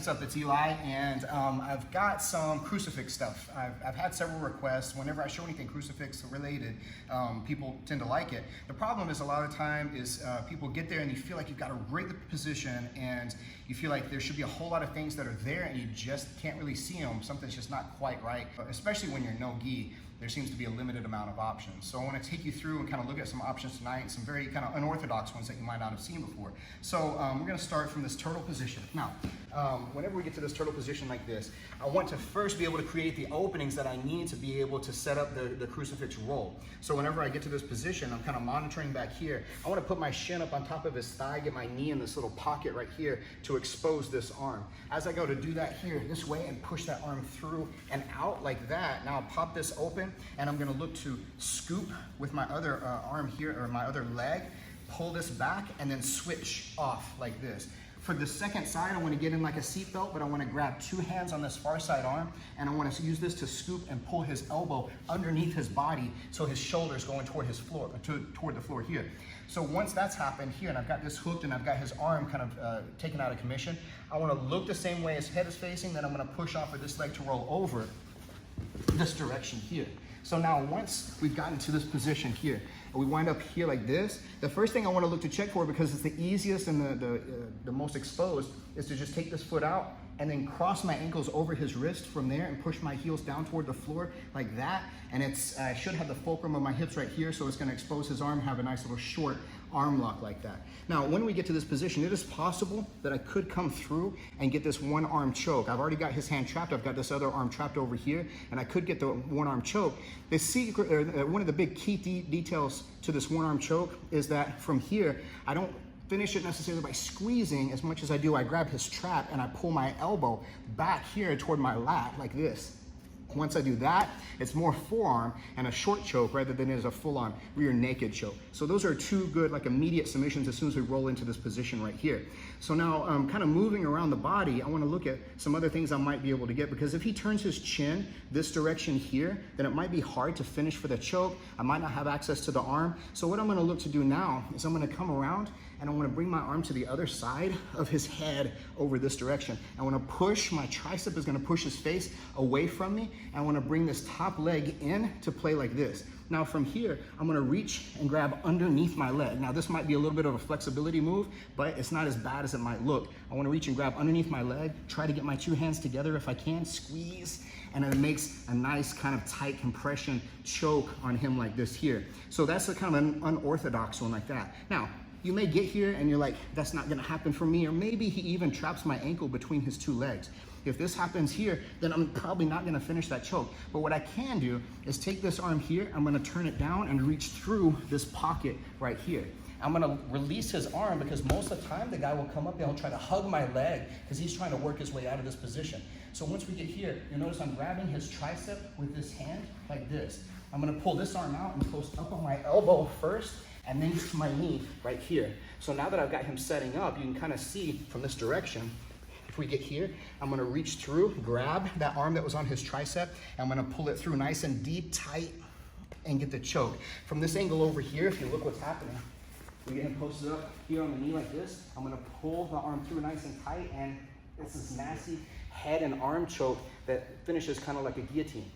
what's up? It's Eli, and I've got some Crucifix stuff. I've had several requests. Whenever I show anything Crucifix related, people tend to like it. The problem is a lot of the time is people get there and you feel like you've got a great position and you feel like there should be a whole lot of things that are there and you just can't really see them. Something's just not quite right, especially when you're no gi. There seems to be a limited amount of options. So I want to take you through and kind of look at some options tonight, some very kind of unorthodox ones that you might not have seen before. So we're going to start from this turtle position. Now, whenever we get to this turtle position like this, I want to first be able to create the openings that I need to be able to set up the Crucifix roll. So whenever I get to this position, I'm kind of monitoring back here. I want to put my shin up on top of his thigh, get my knee in this little pocket right here to expose this arm. As I go to do that here this way and push that arm through and out like that, now I'll pop this open and I'm going to look to scoop with my other arm here, or my other leg, pull this back and then switch off like this. For the second side, I want to get in like a seatbelt, but I want to grab two hands on this far side arm, and I want to use this to scoop and pull his elbow underneath his body so his shoulder's going toward his floor, toward the floor here. So once that's happened here, and I've got this hooked and I've got his arm kind of taken out of commission, I want to look the same way his head is facing, then I'm going to push off of this leg to roll over this direction here. So now once we've gotten to this position here, and we wind up here like this, the first thing I want to look to check for, because it's the easiest and the most exposed, is to just take this foot out and then cross my ankles over his wrist from there and push my heels down toward the floor like that. And I should have the fulcrum of my hips right here, so it's going to expose his arm, have a nice little short arm lock like that. Now, when we get to this position, it is possible that I could come through and get this one arm choke. I've already got his hand trapped. I've got this other arm trapped over here, and I could get the one arm choke. The secret, or one of the big key details to this one arm choke is that from here, I don't finish it necessarily by squeezing as much as I do. I grab his trap and I pull my elbow back here toward my lat like this. Once I do that, it's more forearm and a short choke rather than it is a full-on rear naked choke. So those are two good, like, immediate submissions as soon as we roll into this position right here. So now, kind of moving around the body, I want to look at some other things I might be able to get, because if he turns his chin this direction here, then it might be hard to finish for the choke. I might not have access to the arm. So what I'm going to look to do now is I'm going to come around and I want to bring my arm to the other side of his head over this direction. I want to push, my tricep is going to push his face away from me. I want to bring this top leg in to play like this. Now from here, I'm going to reach and grab underneath my leg. Now this might be a little bit of a flexibility move, but it's not as bad as it might look. I want to reach and grab underneath my leg, try to get my two hands together if I can, squeeze, and it makes a nice kind of tight compression choke on him like this here. So that's a kind of an unorthodox one like that. Now, you may get here and you're like, that's not gonna happen for me, or maybe he even traps my ankle between his two legs. If this happens here, then I'm probably not gonna finish that choke. But what I can do is take this arm here, I'm gonna turn it down and reach through this pocket right here. I'm gonna release his arm, because most of the time the guy will come up and he'll try to hug my leg because he's trying to work his way out of this position. So once we get here, you'll notice I'm grabbing his tricep with this hand like this. I'm gonna pull this arm out and post up on my elbow first, and then get to my knee right here. So now that I've got him setting up, you can kind of see from this direction, if we get here, I'm gonna reach through, grab that arm that was on his tricep, I'm gonna pull it through nice and deep, tight, and get the choke. From this angle over here, if you look what's happening, we get him posted up here on the knee like this. I'm gonna pull the arm through nice and tight, and it's this nasty head and arm choke that finishes kind of like a guillotine.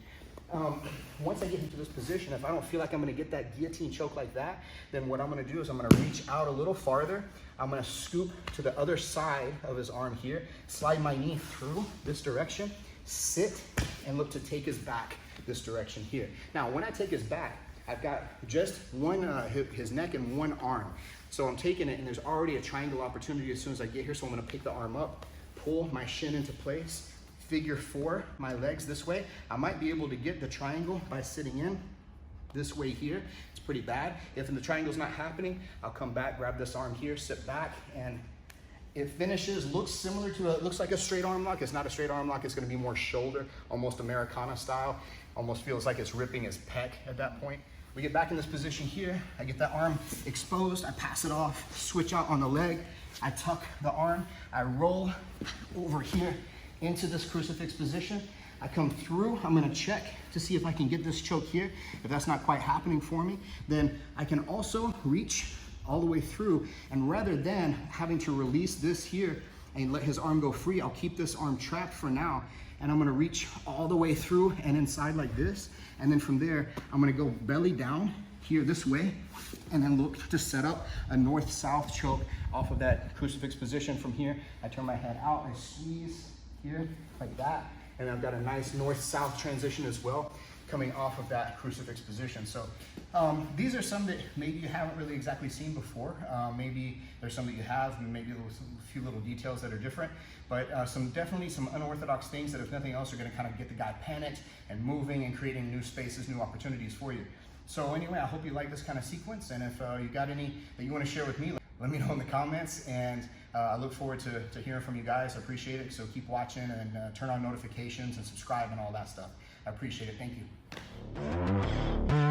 Once I get into this position, if I don't feel like I'm going to get that guillotine choke like that, then what I'm going to do is I'm going to reach out a little farther. I'm going to scoop to the other side of his arm here, slide my knee through this direction, sit, and look to take his back this direction here. Now, when I take his back, I've got just one, his neck and one arm. So I'm taking it, and there's already a triangle opportunity as soon as I get here. So I'm going to pick the arm up, pull my shin into place, figure four my legs this way. I might be able to get the triangle by sitting in this way here. It's pretty bad. If the triangle's not happening, I'll come back, grab this arm here, sit back, and it finishes, looks similar to it looks like a straight arm lock. It's not a straight arm lock. It's going to be more shoulder, almost Americana style. Almost feels like it's ripping his pec at that point. We get back in this position here. I get that arm exposed. I pass it off, switch out on the leg. I tuck the arm. I roll over here into this Crucifix position. I come through, I'm gonna check to see if I can get this choke here. If that's not quite happening for me, then I can also reach all the way through, and rather than having to release this here and let his arm go free. I'll keep this arm trapped for now, and I'm gonna reach all the way through and inside like this. And then from there, I'm gonna go belly down here this way, and then look to set up a north-south choke off of that crucifix position. From here, I turn my head out, I squeeze here like that, and I've got a nice north-south transition as well coming off of that crucifix position. So these are some that maybe you haven't really exactly seen before. Maybe there's some that you have, and maybe a few little details that are different, but definitely some unorthodox things that, if nothing else, are gonna kind of get the guy panicked and moving and creating new spaces, new opportunities for you. So anyway, I hope you like this kind of sequence, and if you got any that you want to share with me, let me know in the comments, and I look forward to hearing from you guys. I appreciate it. So keep watching, and turn on notifications and subscribe and all that stuff. I appreciate it. Thank you.